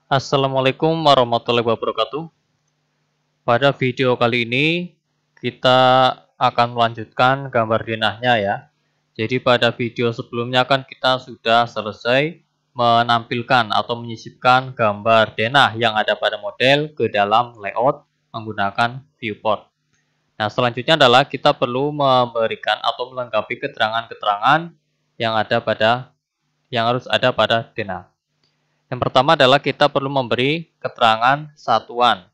Assalamualaikum warahmatullahi wabarakatuh. Pada video kali ini kita akan melanjutkan gambar denahnya ya. Jadi pada video sebelumnya kan kita sudah selesai menampilkan atau menyisipkan gambar denah yang ada pada model ke dalam layout menggunakan viewport. Nah, selanjutnya adalah kita perlu memberikan atau melengkapi keterangan-keterangan yang harus ada pada denah. Yang pertama adalah kita perlu memberi keterangan satuan.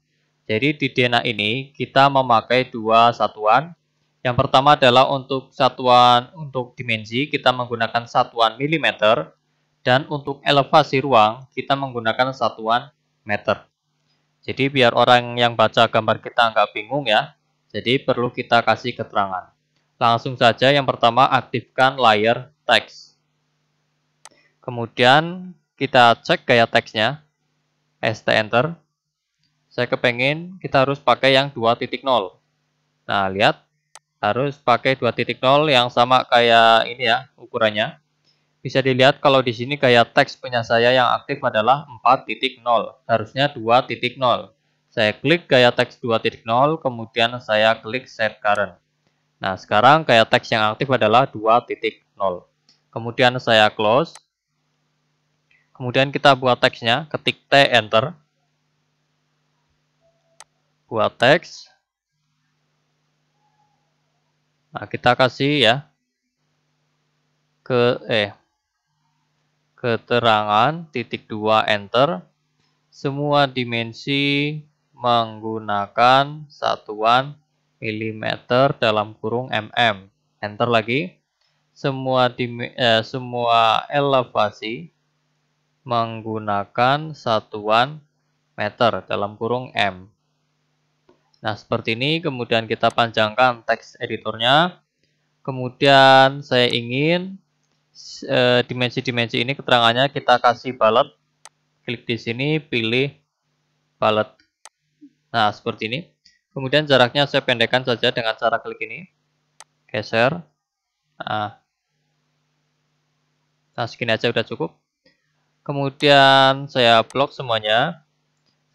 Jadi di denah ini kita memakai dua satuan. Yang pertama adalah untuk satuan untuk dimensi kita menggunakan satuan milimeter, dan untuk elevasi ruang kita menggunakan satuan meter. Jadi biar orang yang baca gambar kita nggak bingung ya, jadi perlu kita kasih keterangan. Langsung saja yang pertama aktifkan layer text. Kemudian kita cek gaya teksnya, ST Enter. Saya kepengen kita harus pakai yang 2.0. Nah, lihat, harus pakai 2.0 yang sama kayak ini ya, ukurannya. Bisa dilihat kalau di sini gaya teks punya saya yang aktif adalah 4.0, harusnya 2.0. Saya klik gaya teks 2.0, kemudian saya klik Set Current. Nah, sekarang gaya teks yang aktif adalah 2.0. Kemudian saya close. Kemudian kita buat teksnya, ketik T, Enter. Buat teks. Nah, kita kasih ya keterangan titik 2 Enter. Semua dimensi menggunakan satuan milimeter dalam kurung mm. Enter lagi. Semua elevasi menggunakan satuan meter dalam kurung m. Nah, seperti ini. Kemudian kita panjangkan teks editornya. Kemudian saya ingin dimensi-dimensi ini keterangannya kita kasih bullet. Klik di sini, pilih bullet. Nah, seperti ini. Kemudian jaraknya saya pendekkan saja dengan cara klik ini. Geser. Nah, segini aja udah cukup. Kemudian saya blok semuanya.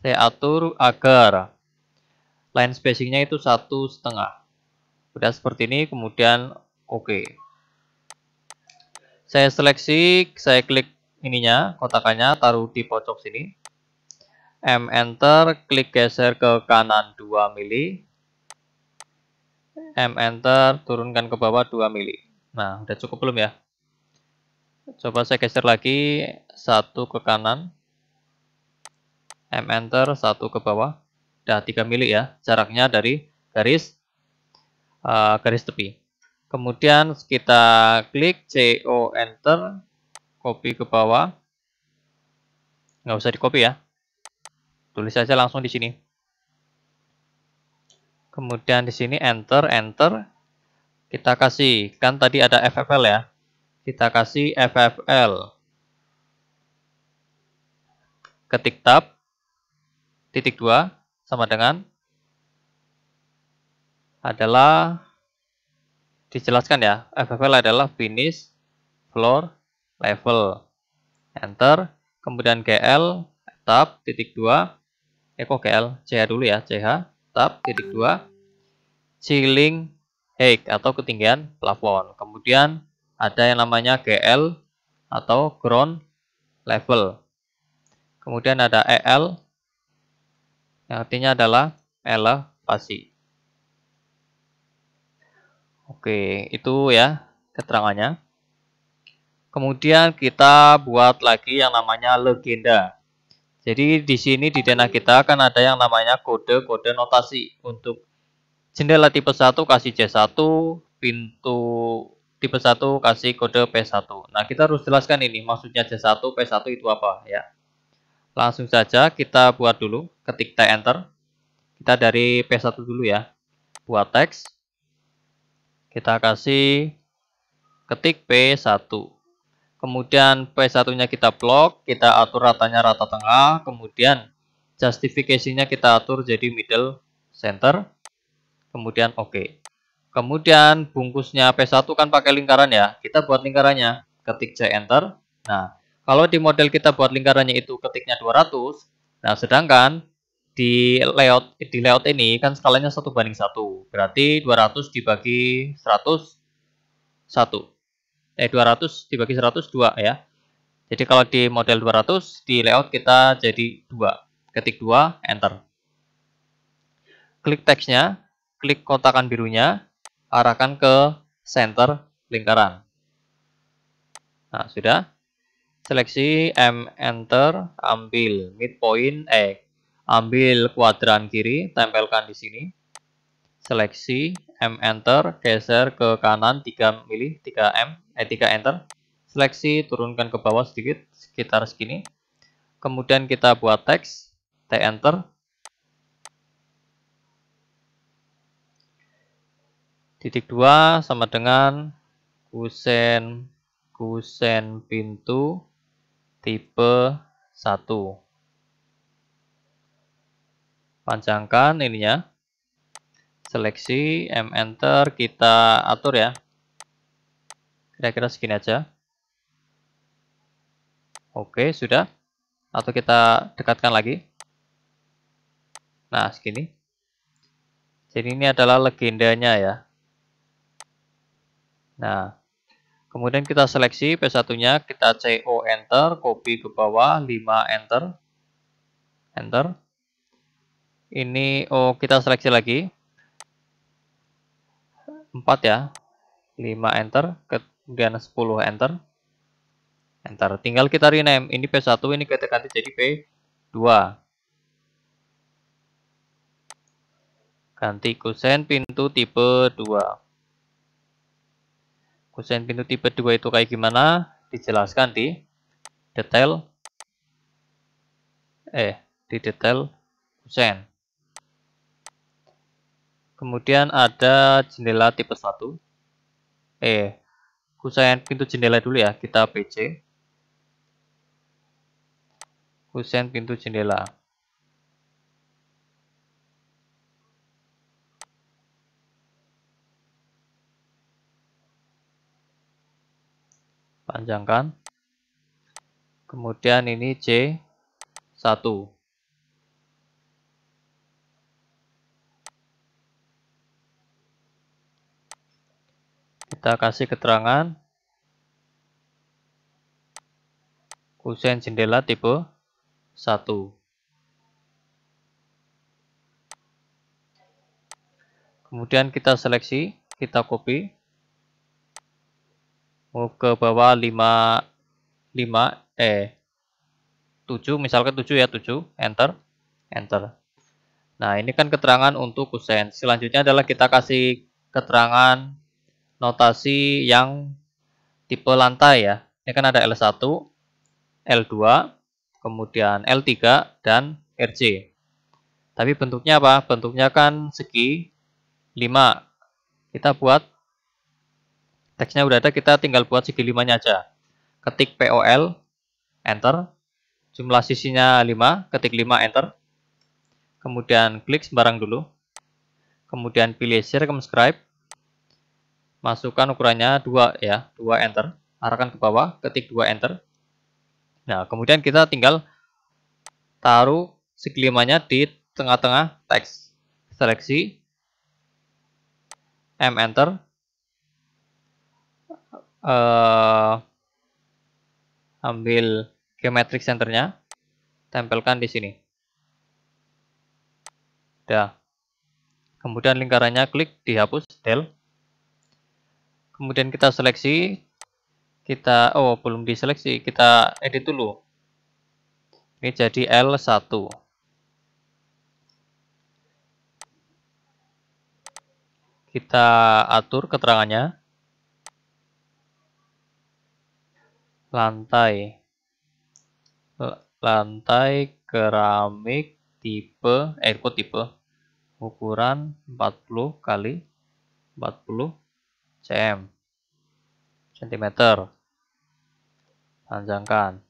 Saya atur agar line spacingnya itu 1,5. Udah seperti ini, kemudian oke. Saya seleksi, saya klik ininya, kotakannya, taruh di pojok sini. Enter, klik geser ke kanan 2 mili. Enter, turunkan ke bawah 2 mili. Nah, udah cukup belum ya? Coba saya geser lagi, 1 ke kanan. Enter, 1 ke bawah. Udah 3 mili ya, jaraknya dari garis tepi. Kemudian kita klik CO Enter, copy ke bawah. Nggak usah di copy ya, tulis saja langsung di sini. Kemudian di sini Enter. Kita kasih, kan tadi ada FFL ya, kita kasih FFL. Ketik tab, titik 2 sama dengan adalah dijelaskan ya, FFL adalah finish floor level. Enter. Kemudian GL tab titik 2, kok GL, CH dulu ya, CH tab titik 2, ceiling height atau ketinggian plafon. Kemudian ada yang namanya GL atau ground level. Kemudian ada EL yang artinya adalah elevasi. Oke, itu ya keterangannya. Kemudian kita buat lagi yang namanya legenda. Jadi di sini di denah kita akan ada yang namanya kode-kode notasi. Untuk jendela tipe 1 kasih C1, pintu tipe 1 kasih kode P1. Nah, kita harus jelaskan ini maksudnya C1, P1 itu apa ya. Langsung saja kita buat dulu, ketik T Enter. Kita dari P1 dulu ya. Buat teks. Kita kasih ketik P1. Kemudian P1-nya kita blok, kita atur ratanya rata tengah, kemudian justification-nya kita atur jadi middle center, kemudian oke. Kemudian bungkusnya P1 kan pakai lingkaran ya, kita buat lingkarannya, ketik C Enter. Nah, Kalau di model kita buat lingkarannya itu ketiknya 200, nah sedangkan di layout ini kan skalanya 1:1. Berarti 200 dibagi 100 1. 200 dibagi 100 2 ya. Jadi kalau di model 200 di layout kita jadi 2. Ketik 2, enter. Klik teksnya, klik kotakan birunya, arahkan ke center lingkaran. Nah, sudah. Seleksi M, enter, ambil midpoint, ambil kuadran kiri, tempelkan di sini. Seleksi M, enter, geser ke kanan 3 mili, 3 enter. Seleksi, turunkan ke bawah sedikit, sekitar segini. Kemudian kita buat teks, T, enter. Titik 2 sama dengan kusen pintu tipe 1. Panjangkan ininya. Seleksi, M, enter, kita atur ya. Kira-kira segini aja. Oke, sudah. Atau kita dekatkan lagi. Nah, segini. Jadi ini adalah legendanya ya. Nah, kemudian kita seleksi P1-nya, kita CO, enter, copy ke bawah, 5, enter. Enter. Ini, kita seleksi lagi. 4 ya. 5, enter. Kemudian 10, enter. Enter. Tinggal kita rename. Ini P1, ini kita ganti jadi P2. Ganti kusen pintu tipe 2. Kusen pintu tipe 2 itu kayak gimana? Dijelaskan di detail kusen. Kemudian ada jendela tipe 1. Kusen pintu jendela dulu ya, kita PC. Kusen pintu jendela. Panjangkan. Kemudian ini C1. Kita kasih keterangan kusen jendela tipe 1. Kemudian kita seleksi, kita copy. Move ke bawah 5, 7, misalkan 7 ya, 7, enter. Enter. Nah, ini kan keterangan untuk kusen. Selanjutnya adalah kita kasih keterangan notasi yang tipe lantai ya. Ini kan ada L1, L2, kemudian L3, dan RJ. Tapi bentuknya apa? Bentuknya kan segi 5. Kita buat, teksnya udah ada, kita tinggal buat segi 5-nya aja. Ketik POL, enter. Jumlah sisinya 5, ketik 5, enter. Kemudian klik sembarang dulu. Kemudian pilih circumscribe. Masukkan ukurannya 2 ya, 2, enter. Arahkan ke bawah, ketik 2, enter. Nah, kemudian kita tinggal taruh segi 5-nya di tengah-tengah teks. Seleksi, M, enter. Ambil geometric centernya, tempelkan di sini. Udah. Kemudian lingkarannya klik, dihapus, del. Kemudian kita seleksi, kita, belum diseleksi, kita edit dulu. Ini jadi L1. Kita atur keterangannya. Lantai keramik tipe, ukuran 40 kali 40 cm. Panjangkan.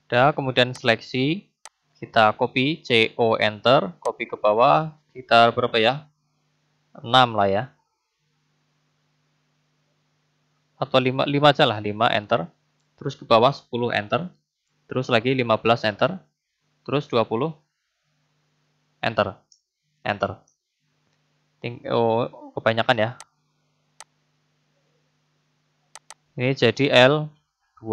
Udah, kemudian seleksi, kita copy, CO, enter, copy ke bawah, sekitar berapa ya? 6 lah ya. Atau 5 aja lah, 5, enter. terus ke bawah 10 enter, terus lagi 15 enter, terus 20 enter, enter. Oh, kebanyakan ya. Ini jadi L2,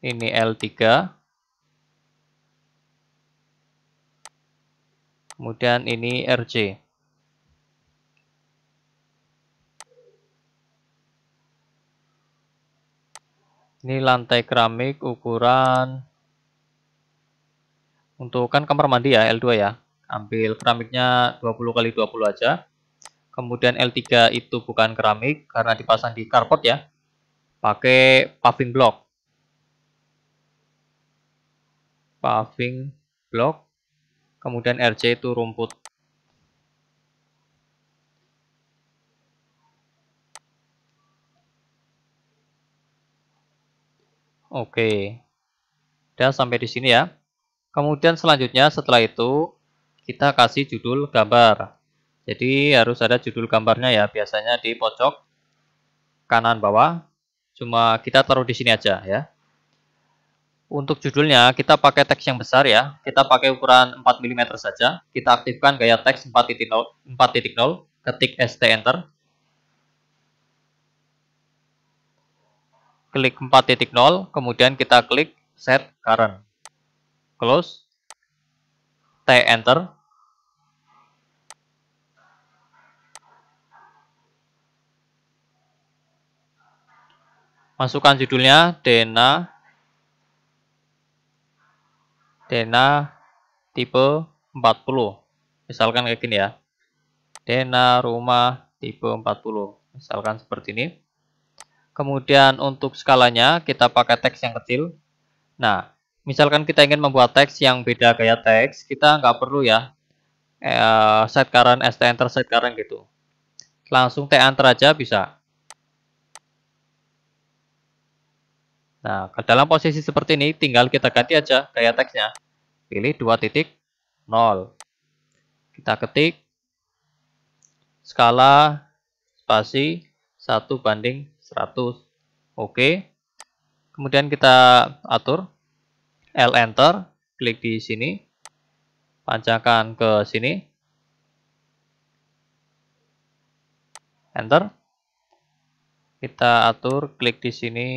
ini L3, kemudian ini RJ. Ini lantai keramik ukuran, untuk kan kamar mandi ya, L2 ya. Ambil keramiknya 20 kali 20 aja. Kemudian L3 itu bukan keramik karena dipasang di carport ya. Pakai paving block. Paving block. Kemudian RJ itu rumput. Oke. Udah sampai di sini ya. Kemudian selanjutnya setelah itu kita kasih judul gambar. Jadi harus ada judul gambarnya ya, biasanya di pojok kanan bawah. Cuma kita taruh di sini aja ya. Untuk judulnya kita pakai teks yang besar ya. Kita pakai ukuran 4 mm saja. Kita aktifkan gaya teks 4.0, ketik ST enter. Klik 4.0, kemudian kita klik set current. Close. T enter. Masukkan judulnya Dena tipe 40. Misalkan kayak gini ya. Dena rumah tipe 40. Misalkan seperti ini. Kemudian untuk skalanya kita pakai teks yang kecil. Nah, misalkan kita ingin membuat teks yang beda gaya teks, kita nggak perlu ya set current, ST enter, set current gitu. Langsung T enter aja bisa. Nah, ke dalam posisi seperti ini tinggal kita ganti aja gaya teksnya. Pilih 2.0. Kita ketik skala spasi 1:100. Oke. Kemudian kita atur L enter, klik di sini. Panjangkan ke sini. Enter. Kita atur, klik di sini.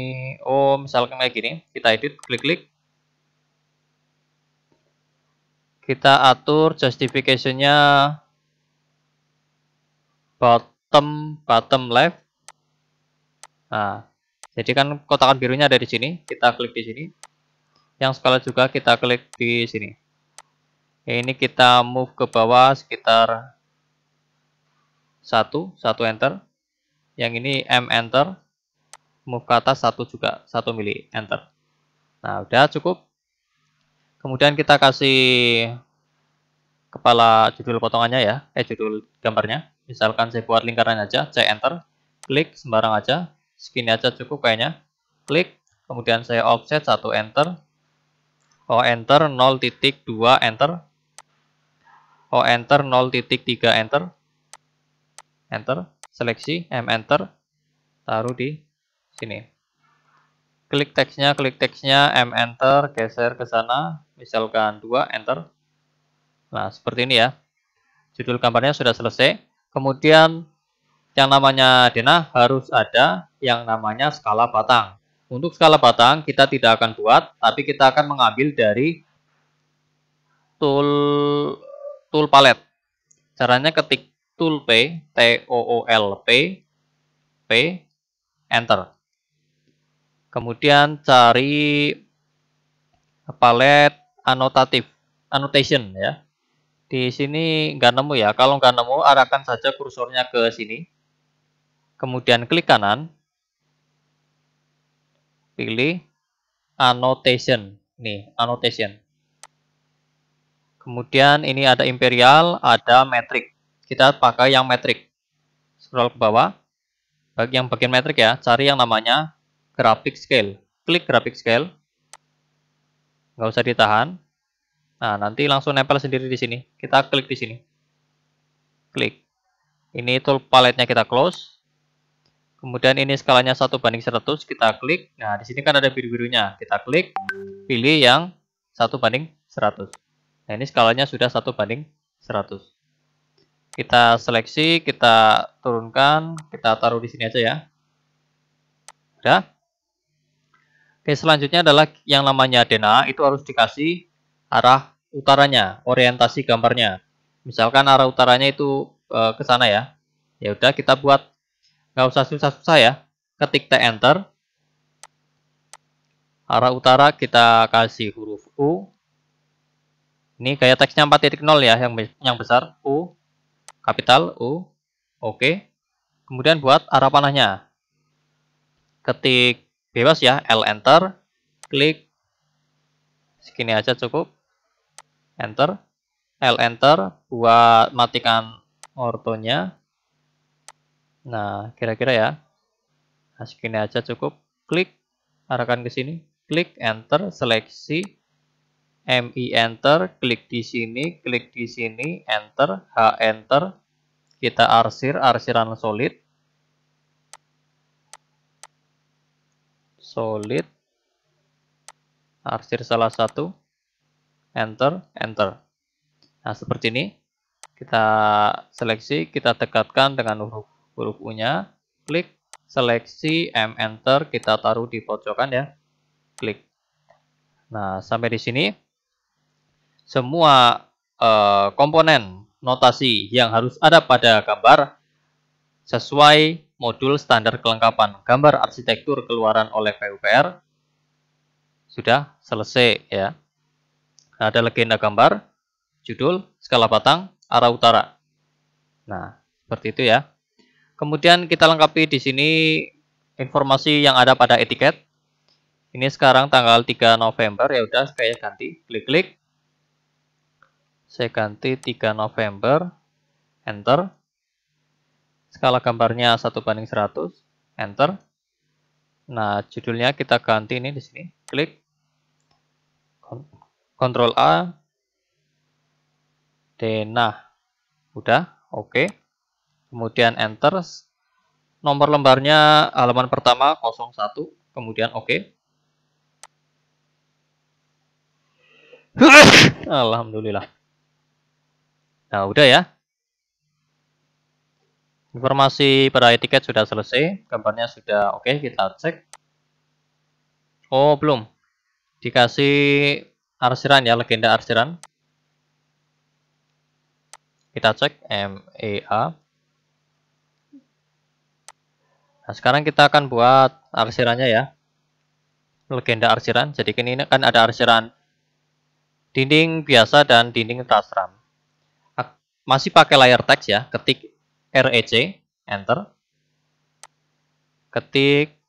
Oh, misalkan kayak gini. Kita edit, klik-klik. Kita atur justification-nya bottom left. Nah, jadi kan kotakan birunya ada di sini. Kita klik di sini. Yang skala juga kita klik di sini. Ini kita move ke bawah sekitar 1 enter. Yang ini M enter. Move ke atas 1 juga, 1 mili enter. Nah, udah cukup. Kemudian kita kasih kepala judul potongannya ya, judul gambarnya. Misalkan saya buat lingkaran aja, C enter. Klik sembarang aja. Segini aja cukup kayaknya. Klik, kemudian saya offset 1 enter. O enter 0.2 enter. O enter 0.3 enter. Enter, seleksi, M enter. Taruh di sini. Klik teksnya, M enter, geser ke sana, misalkan 2 enter. Nah, seperti ini ya. Judul gambarnya sudah selesai. Kemudian yang namanya Dena harus ada yang namanya skala batang. Untuk skala batang kita tidak akan buat, tapi kita akan mengambil dari tool palette. Caranya ketik tool P, T-O-O-L-P, P, enter. Kemudian cari palette annotation ya. Di sini nggak nemu ya. Kalau nggak nemu, arahkan saja kursornya ke sini. Kemudian klik kanan. Pilih annotation. Nih, annotation. Kemudian ini ada imperial, ada metric. Kita pakai yang metric. Scroll ke bawah. Bagi yang bagian metric ya, cari yang namanya graphic scale. Klik graphic scale. Nggak usah ditahan. Nah, nanti langsung nempel sendiri di sini. Kita klik di sini. Klik. Ini tool palette-nya kita close. Kemudian ini skalanya 1:100, kita klik. Nah, di sini kan ada biru-birunya. Kita klik, pilih yang 1:100. Nah, ini skalanya sudah 1:100. Kita seleksi, kita turunkan, kita taruh di sini aja ya. Udah. Oke, selanjutnya adalah yang namanya denah, itu harus dikasih arah utaranya, orientasi gambarnya. Misalkan arah utaranya itu ke sana ya. Ya udah, kita buat, nggak usah susah-susah ya. Ketik T enter. Arah utara kita kasih huruf U. Ini gaya teksnya 4.0 ya, yang besar U, kapital U. Oke. Kemudian buat arah panahnya. Ketik bebas ya, L enter, klik segini aja cukup, enter, L enter buat matikan ortonya. Nah, kira-kira ya, nah, segini aja cukup, klik, arahkan ke sini, klik, enter, seleksi, MI enter, klik di sini, enter, H enter, kita arsiran solid, arsir salah satu, enter, enter. Nah, seperti ini. Kita seleksi, kita dekatkan dengan huruf U-nya, klik, seleksi, M enter, kita taruh di pojokan ya, klik. Nah, sampai di sini semua komponen notasi yang harus ada pada gambar sesuai modul standar kelengkapan gambar arsitektur keluaran oleh PUPR sudah selesai ya. Ada legenda gambar, judul, skala batang, arah utara. Nah, seperti itu ya. Kemudian kita lengkapi di sini informasi yang ada pada etiket. Ini sekarang tanggal 3 November, ya udah saya ganti, klik-klik. Saya ganti 3 November, enter. Skala gambarnya 1:100, enter. Nah, judulnya kita ganti ini di sini, klik. Ctrl A. Denah. Udah, oke. Kemudian enter. Nomor lembarnya halaman pertama 01, kemudian oke. Alhamdulillah. Nah, udah ya. Informasi pada etiket sudah selesai, gambarnya sudah oke, kita cek. Oh, belum. Dikasih arsiran ya, legenda arsiran. Kita cek MEA. Nah, sekarang kita akan buat arsirannya ya. Legenda arsiran. Jadi ini kan ada arsiran dinding biasa dan dinding rasram. Masih pakai layar teks ya, ketik REC, enter. Ketik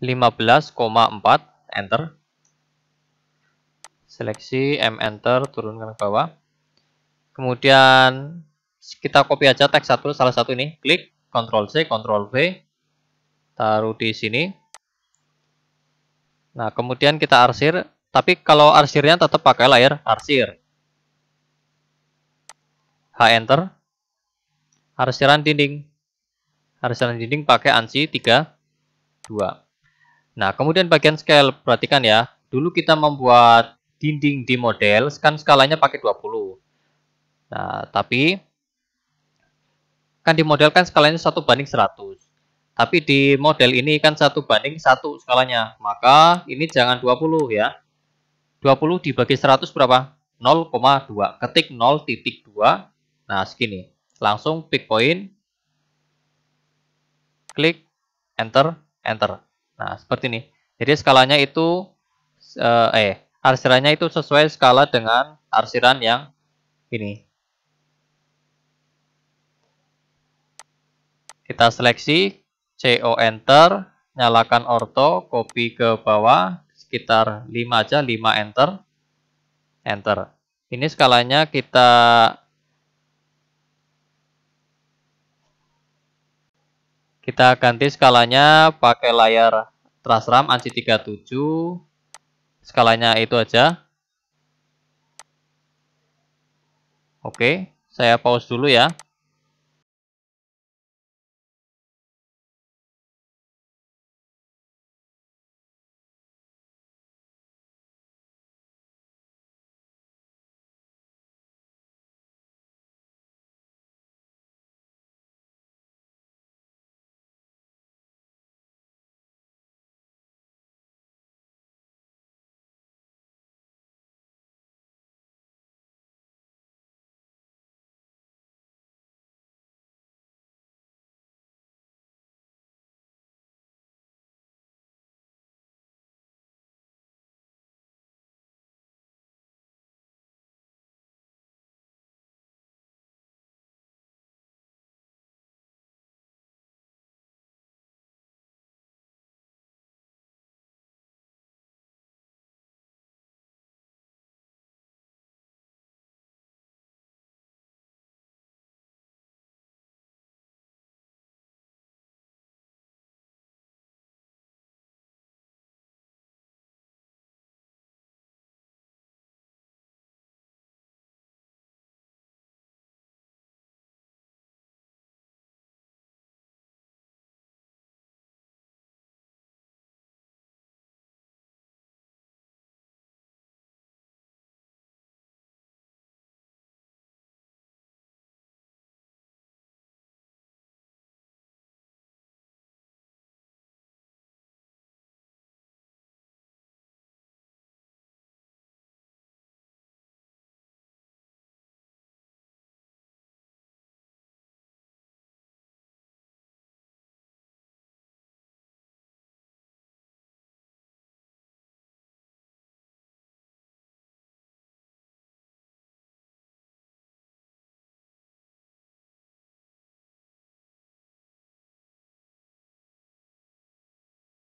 15,4, enter. Seleksi, M enter, turunkan ke bawah. Kemudian kita copy aja teks salah satu ini, klik, Ctrl C, Ctrl V, taruh di sini. Nah, kemudian kita arsir, tapi kalau arsirnya tetap pakai layar arsir. H enter. Arsiran dinding. Arsiran dinding pakai ANSI 32. Nah, kemudian bagian scale, perhatikan ya. Dulu kita membuat dinding di model, kan skalanya pakai 20. Nah, tapi kan di model kan skalanya 1:100. Tapi di model ini kan 1:1 skalanya. Maka ini jangan 20 ya. 20 dibagi 100 berapa? 0,2. Ketik 0,2. Nah, segini. Langsung pick point. Klik, enter, enter. Nah, seperti ini. Jadi skalanya itu arsirannya itu sesuai skala dengan arsiran yang ini. Kita seleksi, CO enter, nyalakan orto, copy ke bawah, sekitar 5 aja, 5 enter, enter. Ini skalanya kita ganti skalanya pakai layar Trasram ANSI 37, skalanya itu aja. Oke, saya pause dulu ya.